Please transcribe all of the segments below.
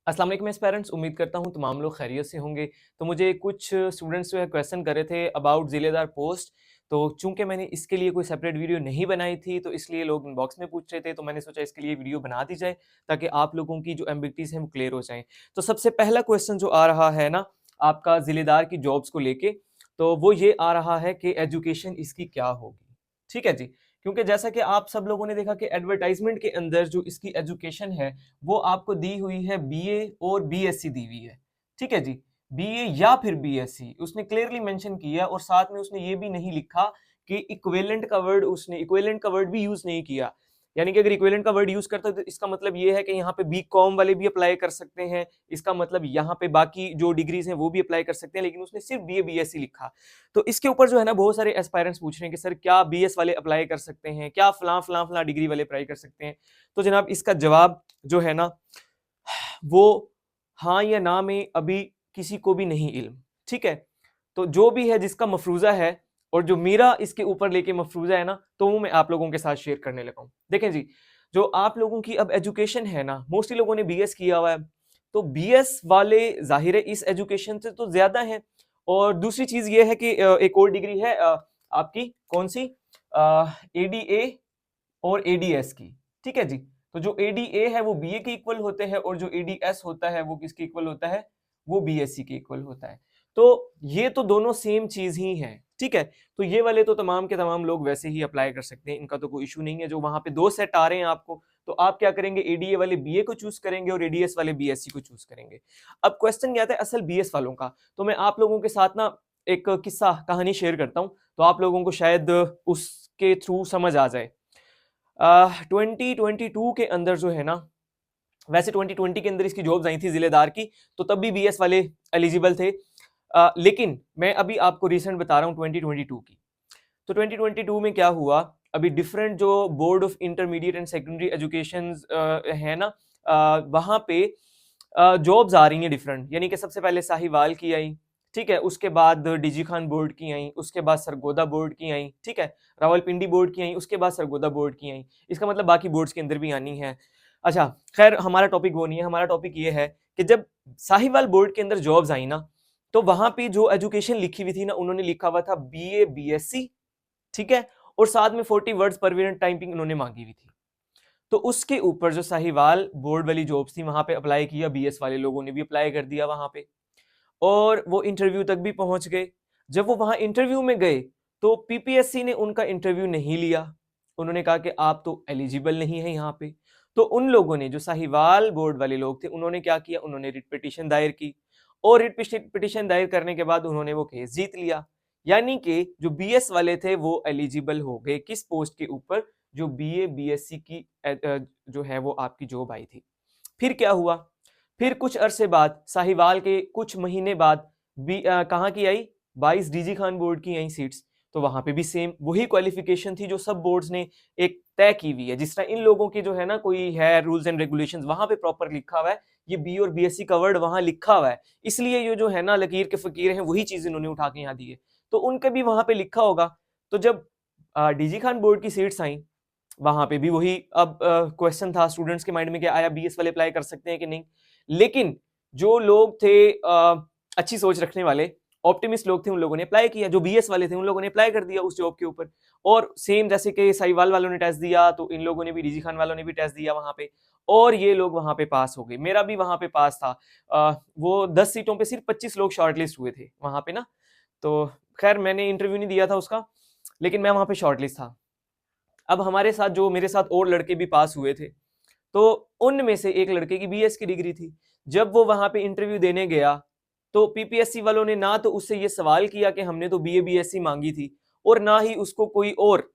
अस्सलाम वालेकुम पेरेंट्स, उम्मीद करता हूँ तमाम लोग खैरियत से होंगे। तो मुझे कुछ स्टूडेंट्स जो है क्वेश्चन कर रहे थे अबाउट ज़िलेदार पोस्ट। तो चूंकि मैंने इसके लिए कोई सेपरेट वीडियो नहीं बनाई थी, तो इसलिए लोग इनबॉक्स में पूछ रहे थे, तो मैंने सोचा इसके लिए वीडियो बना दी जाए ताकि आप लोगों की जो एम्बिलिटीज़ हैं वो क्लियर हो जाएं। तो सबसे पहला क्वेश्चन जो आ रहा है ना आपका ज़िलेदार की जॉब्स को लेके, तो वो ये आ रहा है कि एजुकेशन इसकी क्या होगी। ठीक है जी, क्योंकि जैसा कि आप सब लोगों ने देखा कि एडवर्टाइजमेंट के अंदर जो इसकी एजुकेशन है वो आपको दी हुई है बीए और बीएससी दी हुई है। ठीक है जी, बीए या फिर बीएससी उसने क्लियरली मेंशन किया, और साथ में उसने ये भी नहीं लिखा कि इक्विवेलेंट का वर्ड, उसने इक्विवेलेंट का वर्ड भी यूज नहीं किया। यानी कि अगर इक्विवेलेंट का वर्ड यूज करता है तो इसका मतलब ये है कि यहाँ पे बी कॉम वाले भी अप्लाई कर सकते हैं, इसका मतलब यहाँ पे बाकी जो डिग्रीज हैं वो भी अप्लाई कर सकते हैं, लेकिन उसने सिर्फ बीए बीएससी लिखा। तो इसके ऊपर जो है ना बहुत सारे एस्पायरेंट्स पूछ रहे हैं कि सर क्या बीएस वाले अप्लाई कर सकते हैं, क्या फलां फलां फलां डिग्री वाले अप्लाई कर सकते हैं। तो जनाब इसका जवाब जो है ना वो हाँ या ना में अभी किसी को भी नहीं इल्म। ठीक है, तो जो भी है जिसका मफरूजा है और जो मेरा इसके ऊपर लेके मफरूजा है ना, तो वो मैं आप लोगों के साथ शेयर करने लगा हूं। देखें जी, जो आप लोगों की अब एजुकेशन है ना, मोस्टली लोगों ने बीएस किया हुआ है, तो बीएस वाले जाहिर है इस एजुकेशन से तो ज्यादा है। और दूसरी चीज ये है कि एक और डिग्री है आपकी कौन सी, एडीए और एडीएस की। ठीक है जी, तो जो एडीए है वो बीए के इक्वल होते हैं, और जो एडीएस होता है वो किसके इक्वल होता है, वो बीएससी के इक्वल होता है। तो ये तो दोनों सेम चीज ही है। ठीक है, तो ये वाले तो तमाम के तमाम लोग वैसे ही अप्लाई कर सकते हैं, इनका तो कोई इशू नहीं है। जो वहां पे दो सेट आ रहे हैं आपको, तो आप क्या करेंगे, एडीए वाले बीए को चूज करेंगे और एडीएस वाले बीएससी को चूज करेंगे। अब क्वेश्चन क्या आता है असल बीएस वालों का, तो मैं आप लोगों के साथ ना एक किस्सा कहानी शेयर करता हूं, तो आप लोगों को शायद उसके थ्रू समझ आ जाए। 2022 के अंदर जो है ना, वैसे 2020 के अंदर इसकी जॉब्स आई थी जिलेदार की, तो तब भी बीएस वाले एलिजिबल थे। लेकिन मैं अभी आपको रिसेंट बता रहा हूँ 2022 की। तो 2022 में क्या हुआ, अभी डिफरेंट जो board of intermediate and secondary education है ना, वहां पे जॉब्स आ रही हैं डिफरेंट। यानी कि सबसे पहले साहिवाल की आई, ठीक है, उसके बाद डीजी खान बोर्ड की आई, उसके बाद सरगोदा बोर्ड की आई, ठीक है, रावलपिंडी बोर्ड की आई, उसके बाद सरगोदा बोर्ड की आई। इसका मतलब बाकी बोर्ड्स के अंदर भी आनी है। अच्छा, खैर हमारा टॉपिक वो नहीं है, हमारा टॉपिक ये है कि जब साहिवाल बोर्ड के अंदर जॉब्स आई ना, तो वहां पे जो एजुकेशन लिखी हुई थी ना, उन्होंने लिखा हुआ था बीए बीएससी। ठीक है, और साथ में 40 वर्ड्स पर मिनट टाइपिंग उन्होंने मांगी हुई थी। तो उसके ऊपर जो साहिवाल बोर्ड वाली जॉब्स थी वहां पे अप्लाई किया, बीएस वाले लोगों ने भी अप्लाई कर दिया वहां पे, और वो इंटरव्यू तक भी पहुंच गए। जब वो वहां इंटरव्यू में गए तो पीपीएससी ने उनका इंटरव्यू नहीं लिया। उन्होंने कहा कि आप तो एलिजिबल नहीं है यहाँ पे। तो उन लोगों ने, जो साहिवाल बोर्ड वाले लोग थे, उन्होंने क्या किया, उन्होंने रिट पिटीशन दायर की, और रिट पिटीशन दायर करने के बाद उन्होंने वो केस जीत लिया। यानी कि जो बीएस वाले थे वो एलिजिबल हो गए किस पोस्ट के ऊपर, जो बीए बीएससी की जो है वो आपकी जॉब आई थी। फिर क्या हुआ, फिर कुछ अरसे बाद, साहिवाल के कुछ महीने बाद कहाँ की आई, 22 डीजी खान बोर्ड की आई सीट्स। तो वहां पे भी सेम वही क्वालिफिकेशन थी जो सब बोर्ड्स ने एक तय की हुई है। जिस तरह इन लोगों की जो है ना कोई है रूल्स एंड रेगुलेशंस, वहां पे प्रॉपर लिखा हुआ है, ये बी और बीएससी का वर्ड वहां लिखा हुआ है, इसलिए ये जो है ना लकीर के फकीर हैं वही चीज इन्होंने उठा के यहाँ दी है। तो उनके भी वहां पे लिखा होगा। तो जब डीजी खान बोर्ड की सीट्स आई, वहां पे भी वही अब क्वेश्चन था स्टूडेंट्स के माइंड में कि आया बीएस वाले अप्लाई कर सकते हैं कि नहीं। लेकिन जो लोग थे अच्छी सोच रखने वाले, ऑप्टिमिस्ट लोग थे, उन लोगों ने अप्लाई किया। जो बीएस वाले थे उन लोगों ने अप्लाई कर दिया उस जॉब के ऊपर। और सेम जैसे कि साहिवाल वालों ने टेस्ट दिया, तो इन लोगों ने भी, डीजी खान वालों ने भी टेस्ट दिया वहां पे, और ये लोग वहां पे पास हो गए। मेरा भी वहां पे पास था। वो 10 सीटों पे सिर्फ 25 लोग शॉर्टलिस्ट हुए थे वहां पे ना। तो खैर मैंने इंटरव्यू नहीं दिया था उसका, लेकिन मैं वहां पे शॉर्टलिस्ट था। अब हमारे साथ जो मेरे साथ और लड़के भी पास हुए थे, तो उनमें से एक लड़के की बीएस की डिग्री थी। जब वो वहां पे इंटरव्यू देने गया, तो पीपीएससी वालों ने ना तो उससे ये सवाल किया कि हमने तो बीए बीएससी मांगी थी, और ना ही उसको कोई और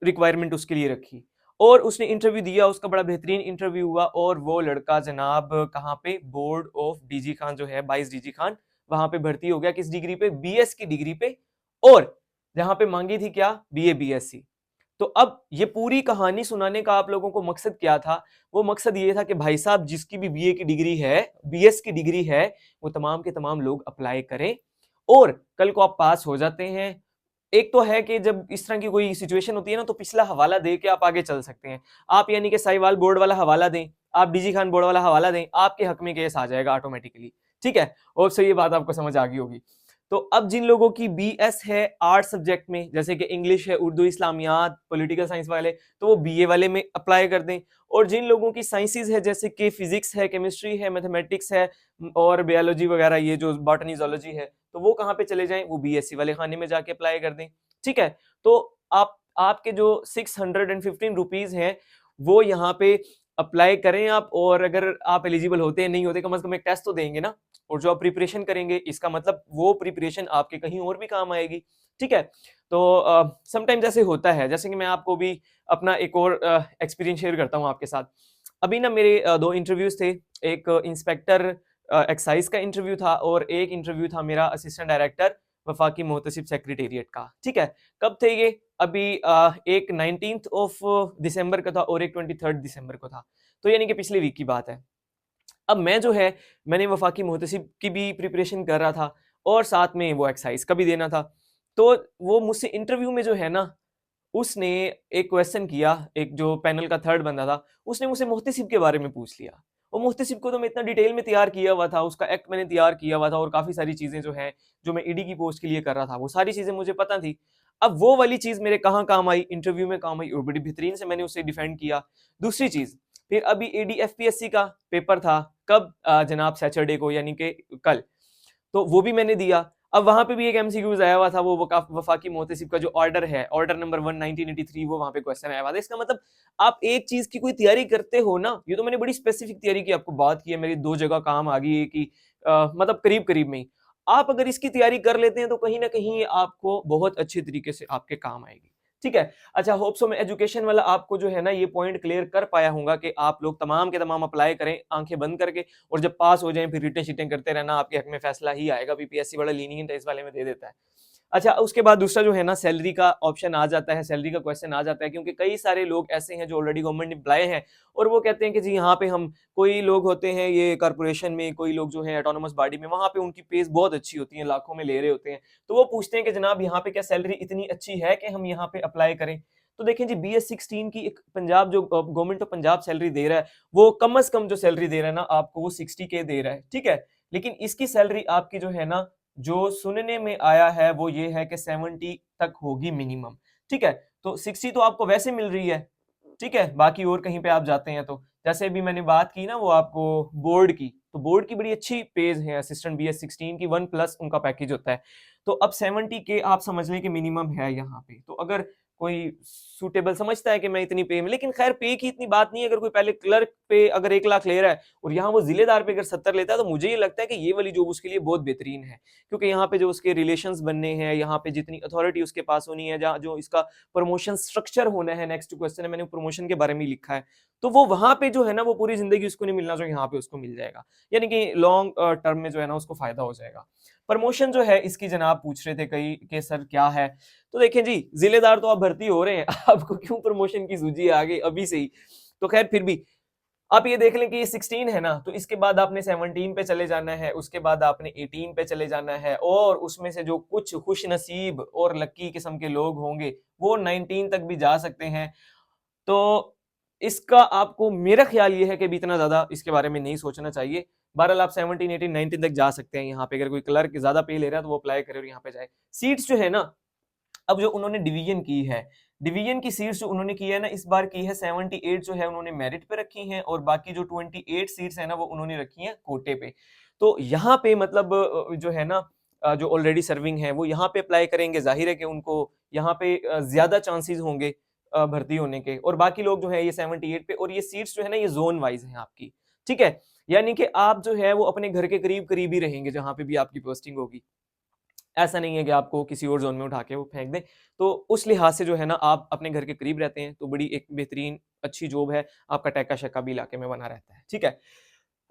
रिक्वायरमेंट उसके लिए रखी। और उसने इंटरव्यू दिया, उसका बड़ा बेहतरीन इंटरव्यू हुआ, और वो लड़का जनाब कहाँ पे, बोर्ड ऑफ डीजी खान जो है 22 डीजी खान, वहां पे भर्ती हो गया। किस डिग्री पे, बीएस की डिग्री पे, और जहां पे मांगी थी क्या, बीए बीएससी। तो अब ये पूरी कहानी सुनाने का आप लोगों को मकसद क्या था, वो मकसद ये था कि भाई साहब जिसकी भी बीए की डिग्री है, बीएस की डिग्री है, वो तमाम के तमाम लोग अप्लाई करें, और कल को आप पास हो जाते हैं, एक तो है कि जब इस तरह की कोई सिचुएशन होती है ना, तो पिछला हवाला दे के आप आगे चल सकते हैं। आप यानी कि साहिवाल बोर्ड वाला हवाला दें, आप डीजी खान बोर्ड वाला हवाला दें, आपके हक में केस आ जाएगा ऑटोमेटिकली, ठीक है। और सही, ये बात आपको समझ आ गई होगी। तो अब जिन लोगों की बीएस है आर्ट सब्जेक्ट में, जैसे कि इंग्लिश है, उर्दू, इस्लामियात, पॉलिटिकल साइंस वाले, तो वो बीए वाले में अप्लाई कर दें। और जिन लोगों की साइंसेज है, जैसे कि फिजिक्स है, केमिस्ट्री है, मैथमेटिक्स है और बायोलॉजी वगैरह, ये जो बॉटनी, जोलॉजी है, तो वो कहाँ पे चले जाएं, वो बीएससी वाले खाने में जाके अप्लाई कर दें, ठीक है। तो आप आपके जो 615 रुपीज हैं वो यहाँ पे अप्लाई करें आप। और अगर आप एलिजिबल होते हैं, नहीं होते, कम से कम एक टेस्ट तो देंगे ना। और जो आप प्रिपरेशन करेंगे, इसका मतलब वो प्रिपरेशन आपके कहीं और भी काम आएगी, ठीक है। तो समटाइम्स ऐसे होता है, जैसे कि मैं आपको भी अपना एक और एक्सपीरियंस शेयर करता हूँ आपके साथ। अभी ना मेरे 2 इंटरव्यूज थे। एक इंस्पेक्टर एक्साइज का इंटरव्यू था और एक इंटरव्यू था मेरा असिस्टेंट डायरेक्टर वफाकी मोहतसिब सेक्रेटेरिएट का, ठीक है। कब थे ये? अभी एक 19th ऑफ दिसंबर का था और एक 23rd दिसंबर को था, तो यानी कि पिछले वीक की बात है। अब मैं जो है, मैंने वफाकी मोहतसिब की भी प्रिपरेशन कर रहा था और साथ में वो एक्साइज का भी देना था। तो वो मुझसे इंटरव्यू में जो है ना, उसने एक क्वेश्चन किया, एक जो पैनल का थर्ड बंदा था, उसने मुझसे मोहतसिब के बारे में पूछ लिया। और मोहतसिब को तो मैं इतना डिटेल में तैयार किया हुआ था, उसका एक्ट मैंने तैयार किया हुआ था और काफ़ी सारी चीज़ें जो हैं, जो मैं ईडी की पोस्ट के लिए कर रहा था, वो सारी चीज़ें मुझे पता थी। अब वो वाली चीज़ मेरे कहाँ काम आई? इंटरव्यू में काम आई और बड़ी बेहतरीन से मैंने उसे डिफेंड किया। दूसरी चीज़, फिर अभी ईडी एफपीएससी का पेपर था, कब? जनाब सैटरडे को, यानी कि कल। तो वो भी मैंने दिया। अब वहां पे भी एक एमसीक्यूज आया हुआ था, वो वफाकी मोहतसिब का जो ऑर्डर है, ऑर्डर नंबर 1 1983, वो वहां पे क्वेश्चन आया हुआ था। इसका मतलब आप एक चीज की कोई तैयारी करते हो ना, ये तो मैंने बड़ी स्पेसिफिक तैयारी की, आपको बात की है, मेरी 2 जगह काम आ गई है कि मतलब करीब करीब में ही। आप अगर इसकी तैयारी कर लेते हैं तो कहीं ना कहीं आपको बहुत अच्छे तरीके से आपके काम आएगी, ठीक है। अच्छा, होप सो मैं एजुकेशन वाला आपको जो है ना ये पॉइंट क्लियर कर पाया हूँ कि आप लोग तमाम के तमाम अप्लाई करें आंखें बंद करके, और जब पास हो जाएं फिर रिटन शीटें करते रहना, आपके हक में फैसला ही आएगा। बीपीएससी बड़ा लीनियंट है इस वाले में, दे देता है। अच्छा, उसके बाद दूसरा जो है ना, सैलरी का ऑप्शन आ जाता है, सैलरी का क्वेश्चन आ जाता है, क्योंकि कई सारे लोग ऐसे हैं जो ऑलरेडी गवर्नमेंट एम्प्लॉय हैं और वो कहते हैं कि जी यहाँ पे हम, कोई लोग होते हैं ये कॉर्पोरेशन में, कोई लोग जो है ऑटोनोमस बॉडी में, वहां पे उनकी पेज बहुत अच्छी होती है, लाखों में ले रहे होते हैं। तो वो पूछते हैं कि जनाब यहाँ पे क्या सैलरी इतनी अच्छी है कि हम यहाँ पे अप्लाई करें? तो देखें जी, BS16 की एक पंजाब जो गवर्नमेंट ऑफ पंजाब सैलरी दे रहा है, वो कम से कम जो सैलरी दे रहा है ना आपको, वो 60K दे रहा है, ठीक है। लेकिन इसकी सैलरी आपकी जो है ना, जो सुनने में आया है वो ये है कि 70 तक होगी मिनिमम, ठीक है। तो 60 तो आपको वैसे मिल रही है, ठीक है, बाकी और कहीं पे आप जाते हैं तो, जैसे भी मैंने बात की ना वो आपको बोर्ड की, तो बोर्ड की बड़ी अच्छी पेज है असिस्टेंट BS16 की, 1+ उनका पैकेज होता है। तो अब 70K आप समझ लें कि मिनिमम है यहाँ पे। तो अगर कोई सूटेबल समझता है कि मैं इतनी पे में, लेकिन खैर पे की इतनी बात नहीं है। अगर कोई पहले क्लर्क पे अगर 1 लाख ले रहा है और यहाँ वो जिलेदार पे अगर 70 लेता है, तो मुझे ये लगता है कि ये वाली जॉब उसके लिए बहुत बेहतरीन है, क्योंकि यहाँ पे जो उसके रिलेशंस बनने हैं, यहाँ पे जितनी अथॉरिटी उसके पास होनी है, जहाँ जो इसका प्रमोशन स्ट्रक्चर होना है, नेक्स्ट क्वेश्चन है, मैंने प्रमोशन के बारे में लिखा है, तो वो वहां पे जो है ना, वो पूरी जिंदगी उसको नहीं मिलना जो यहाँ पे उसको मिल जाएगा, यानी कि लॉन्ग टर्म में जो है ना उसको फायदा हो जाएगा। प्रमोशन जो है इसकी जनाब पूछ रहे थे कई के सर क्या है, तो देखें जी, जिलेदार तो आप भर्ती हो रहे हैं, आपको क्यों प्रमोशन की सूझी आ गई अभी से ही? तो खैर फिर भी आप ये देख लें कि ये 16 है ना, तो इसके बाद आपने 17 पे चले जाना है, उसके बाद आपने 18 पे चले जाना है, और उसमें से जो कुछ खुश नसीब और लक्की किस्म के लोग होंगे वो 19 तक भी जा सकते हैं। तो इसका आपको, मेरा ख्याल ये है कि भी इतना ज्यादा इसके बारे में नहीं सोचना चाहिए। बहरहाल आप 17, 18, 19 तक जा सकते हैं। यहाँ पे अगर कोई क्लर्क ज्यादा पे ले रहा है तो वो अप्लाई करे और यहाँ पे जाए। सीट्स जो है ना, अब जो उन्होंने डिवीजन की है, डिवीजन की सीट्स जो उन्होंने की है ना, इस बार की है 78 जो है उन्होंने मेरिट पे रखी हैं, और बाकी जो 28 सीट्स है ना वो उन्होंने रखी हैं कोटे पे। तो यहाँ पे मतलब जो है ना, जो ऑलरेडी सर्विंग है वो यहाँ पे अप्लाई करेंगे, जाहिर है कि उनको यहाँ पे ज्यादा चांसेस होंगे भर्ती होने के, और बाकी लोग जो है ये 78 पे, और ये सीट्स जो है ना ये जोन वाइज है आपकी, ठीक है। यानी कि आप जो है वो अपने घर के करीब करीब ही रहेंगे जहां पे भी आपकी पोस्टिंग होगी। ऐसा नहीं है कि आपको किसी और जोन में उठा के वो फेंक दें। तो उस लिहाज से जो है ना, आप अपने घर के करीब रहते हैं तो बड़ी एक बेहतरीन अच्छी जॉब है, आपका टैका शैका भी इलाके में बना रहता है, ठीक है।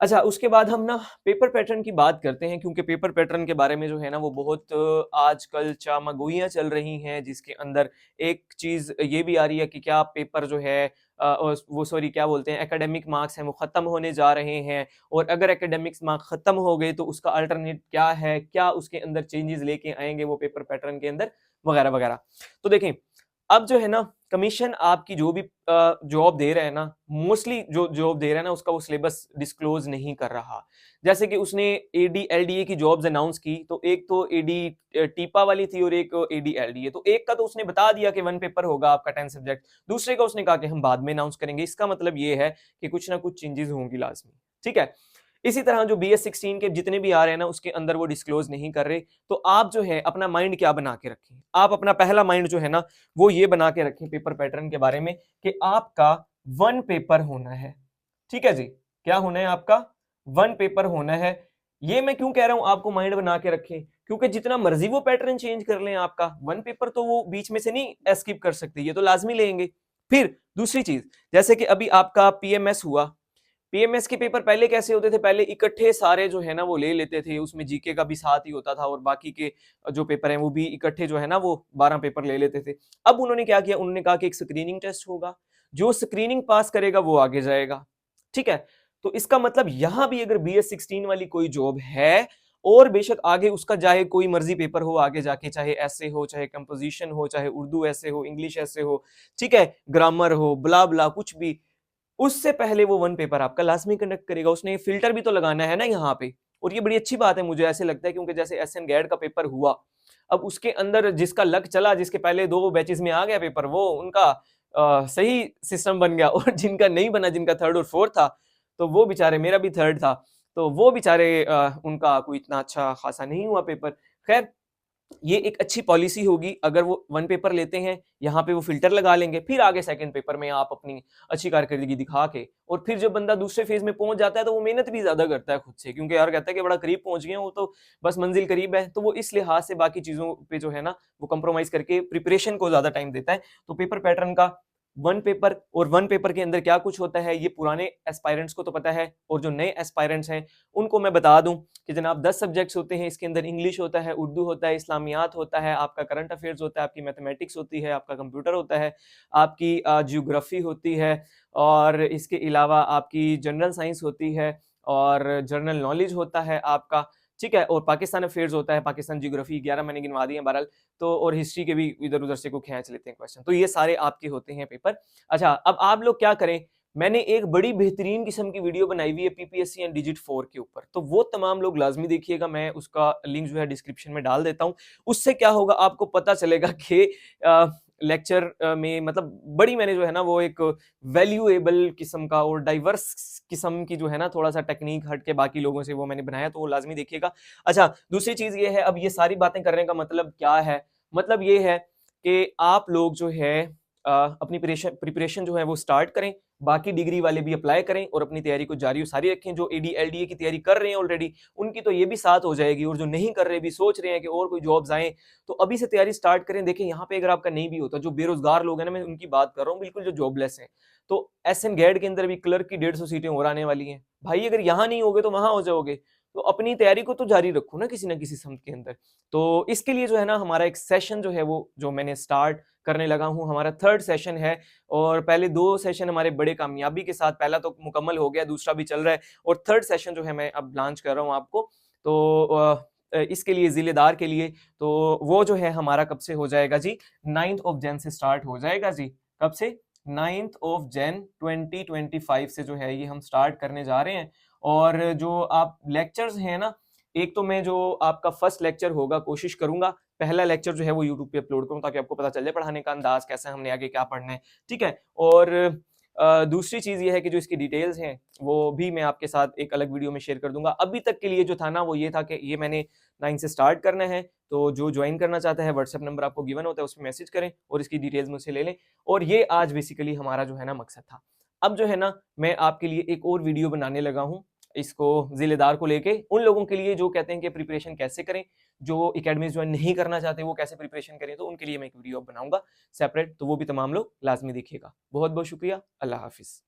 अच्छा, उसके बाद हम ना पेपर पैटर्न की बात करते हैं, क्योंकि पेपर पैटर्न के बारे में जो है ना वो बहुत आजकल चामागोइयाँ चल रही हैं, जिसके अंदर एक चीज़ ये भी आ रही है कि क्या पेपर जो है वो सॉरी क्या बोलते हैं, एकेडमिक मार्क्स हैं वो ख़त्म होने जा रहे हैं, और अगर एकेडमिक्स मार्क्स ख़त्म हो गए तो उसका अल्टरनेट क्या है, क्या उसके अंदर चेंजेस लेके आएंगे वो पेपर पैटर्न के अंदर, वगैरह वगैरह। तो देखें अब जो है ना कमीशन आपकी जो भी जॉब दे रहा है ना, मोस्टली जो जॉब दे रहा है ना उसका वो सिलेबस डिस्क्लोज नहीं कर रहा। जैसे कि उसने एडी एलडीए की जॉब्स अनाउंस की, तो एक तो एडी टीपा वाली थी और एक एडी एलडीए। तो एक का तो उसने बता दिया कि 1 पेपर होगा आपका 10 सब्जेक्ट, दूसरे का उसने कहा कि हम बाद में अनाउंस करेंगे। इसका मतलब ये है कि कुछ ना कुछ चेंजेस होंगी लाजमी, ठीक है। इसी तरह जो BS16 के जितने भी आ रहे हैं ना उसके अंदर वो डिस्क्लोज नहीं कर रहे। तो आप जो है अपना माइंड क्या बना के रखें, आप अपना पहला माइंड जो है ना वो ये बना के रखें पेपर पैटर्न के बारे में कि आपका 1 पेपर होना है, ठीक है जी। क्या होना है आपका? 1 पेपर होना है। ये मैं क्यों कह रहा हूं आपको माइंड बना के रखें, क्योंकि जितना मर्जी वो पैटर्न चेंज कर लें आपका 1 पेपर तो वो बीच में से नहीं स्किप कर सकते, ये तो लाजमी लेंगे। फिर दूसरी चीज, जैसे कि अभी आपका PMS हुआ, पीएमएस के पेपर पहले कैसे होते थे, पहले इकट्ठे सारे जो है ना वो ले लेते थे, उसमें जीके का भी साथ ही होता था और बाकी के जो पेपर हैं वो भी इकट्ठे जो है ना वो 12 पेपर ले लेते थे। अब उन्होंने क्या किया, उन्होंने कहा कि एक स्क्रीनिंग टेस्ट होगा, जो स्क्रीनिंग पास करेगा वो आगे जाएगा, ठीक है। तो इसका मतलब यहां भी अगर BS16 वाली कोई जॉब है और बेशक आगे उसका चाहे कोई मर्जी पेपर हो आगे जाके, चाहे ऐसे हो, चाहे कंपोजिशन हो, चाहे उर्दू ऐसे हो, इंग्लिश ऐसे हो, ठीक है, ग्रामर हो, ब्ला ब्ला कुछ भी, उससे पहले वो 1 पेपर आपका लाजमी कंडक्ट करेगा। उसने फिल्टर भी तो लगाना है ना यहाँ पे। और ये बड़ी अच्छी बात है मुझे ऐसे लगता है, क्योंकि जैसे एसएन गैड का पेपर हुआ, अब उसके अंदर जिसका लक चला, जिसके पहले 2 बैचेस में आ गया पेपर, वो उनका सही सिस्टम बन गया, और जिनका नहीं बना, जिनका 3rd और 4th था, तो वो बेचारे, मेरा भी 3rd था, तो वो बेचारे उनका कोई इतना अच्छा खासा नहीं हुआ पेपर। खैर ये एक अच्छी पॉलिसी होगी, अगर वो 1 पेपर लेते हैं यहाँ पे वो फिल्टर लगा लेंगे, फिर आगे 2nd पेपर में आप अपनी अच्छी कारकर्दगी दिखा के, और फिर जब बंदा दूसरे फेज में पहुंच जाता है तो वो मेहनत भी ज्यादा करता है खुद से, क्योंकि यार कहता है कि बड़ा करीब पहुंच गए, वो तो बस मंजिल करीब है, तो वो इस लिहाज से बाकी चीजों पे जो है ना वो कंप्रोमाइज करके प्रिपरेशन को ज्यादा टाइम देता है। तो पेपर पैटर्न का 1 पेपर, और 1 पेपर के अंदर क्या कुछ होता है ये पुराने एस्पायरेंट्स को तो पता है, और जो नए एस्पायरेंट्स हैं उनको मैं बता दूं कि जनाब 10 सब्जेक्ट्स होते हैं इसके अंदर, इंग्लिश होता है, उर्दू होता है, इस्लामियात होता है, आपका करंट अफेयर्स होता है, आपकी मैथमेटिक्स होती है, आपका कंप्यूटर होता है, आपकी जियोग्राफी होती है, और इसके अलावा आपकी जनरल साइंस होती है, और जनरल नॉलेज होता है आपका, ठीक है, और पाकिस्तान अफेयर्स होता है, पाकिस्तान जियोग्राफी 11 मैंने गिनवा दिए हैं बहरहाल, तो और हिस्ट्री के भी इधर उधर से को खींच लेते हैं क्वेश्चन। तो ये सारे आपके होते हैं पेपर। अच्छा, अब आप लोग क्या करें, मैंने एक बड़ी बेहतरीन किस्म की वीडियो बनाई हुई है PPSC एंड डिजिट 4 के ऊपर, तो वो तमाम लोग लाजमी देखिएगा, मैं उसका लिंक जो है डिस्क्रिप्शन में डाल देता हूँ। उससे क्या होगा, आपको पता चलेगा कि लेक्चर में मतलब बड़ी मैंने जो है ना वो एक वैल्यूएबल किस्म का और डाइवर्स किस्म की जो है ना थोड़ा सा टेक्निक हट के बाकी लोगों से वो मैंने बनाया, तो वो लाजमी देखिएगा। अच्छा, दूसरी चीज ये है, अब ये सारी बातें करने का मतलब क्या है, मतलब ये है कि आप लोग जो है अपनी प्रिपरेशन जो है वो स्टार्ट करें, बाकी डिग्री वाले भी अप्लाई करें और अपनी तैयारी को जारी सारी रखें। जो एडी एलडीए की तैयारी कर रहे हैं ऑलरेडी, उनकी तो ये भी साथ हो जाएगी, और जो नहीं कर रहे भी सोच रहे हैं कि और कोई जॉब्स आए, तो अभी से तैयारी स्टार्ट करें। देखें यहाँ पे अगर आपका नहीं भी होता, जो बेरोजगार लोग हैं ना, मैं उनकी बात कर रहा हूँ, बिल्कुल जो जॉबलेस हैं, तो एसएन गैड के अंदर भी क्लर्क की 150 सीटें और आने वाली हैं भाई, अगर यहाँ नहीं होगे तो वहां हो जाओगे, तो अपनी तैयारी को तो जारी रखो ना किसी समत के अंदर। तो इसके लिए जो है ना हमारा एक सेशन जो है वो जो मैंने स्टार्ट करने लगा हूँ, हमारा 3rd सेशन है, और पहले 2 सेशन हमारे बड़े कामयाबी के साथ, पहला तो मुकम्मल हो गया, दूसरा भी चल रहा है, और 3rd सेशन जो है मैं अब लॉन्च कर रहा हूँ आपको। तो इसके लिए जिलेदार के लिए, तो वो जो है हमारा कब से हो जाएगा जी, 9th ऑफ जैन से स्टार्ट हो जाएगा जी। कब से? 9th ऑफ जैन 2025 से जो है ये हम स्टार्ट करने जा रहे हैं। और जो आप लेक्चर्स हैं ना, एक तो मैं जो आपका फर्स्ट लेक्चर होगा कोशिश करूंगा पहला लेक्चर जो है वो यूट्यूब पे अपलोड करूं, ताकि आपको पता चल जाए पढ़ाने का अंदाज कैसा है, हमने आगे क्या पढ़ना है, ठीक है। और दूसरी चीज ये है कि जो इसकी डिटेल्स हैं वो भी मैं आपके साथ एक अलग वीडियो में शेयर कर दूंगा। अभी तक के लिए जो था ना वो ये था कि ये मैंने 9 से स्टार्ट करना है, तो जो ज्वाइन करना चाहता है व्हाट्सएप नंबर आपको गिवन होता है, उस पर मैसेज करें और इसकी डिटेल्स मुझसे ले लें। और ये आज बेसिकली हमारा जो है ना मकसद था। अब जो है ना मैं आपके लिए एक और वीडियो बनाने लगा हूँ, इसको जिलेदार को लेके, उन लोगों के लिए जो कहते हैं कि प्रिपरेशन कैसे करें, जो एकेडमीज ज्वाइन नहीं करना चाहते वो कैसे प्रिपरेशन करें, तो उनके लिए मैं एक वीडियो बनाऊंगा सेपरेट, तो वो भी तमाम लोग लाजमी देखिएगा। बहुत बहुत शुक्रिया, अल्लाह हाफिज।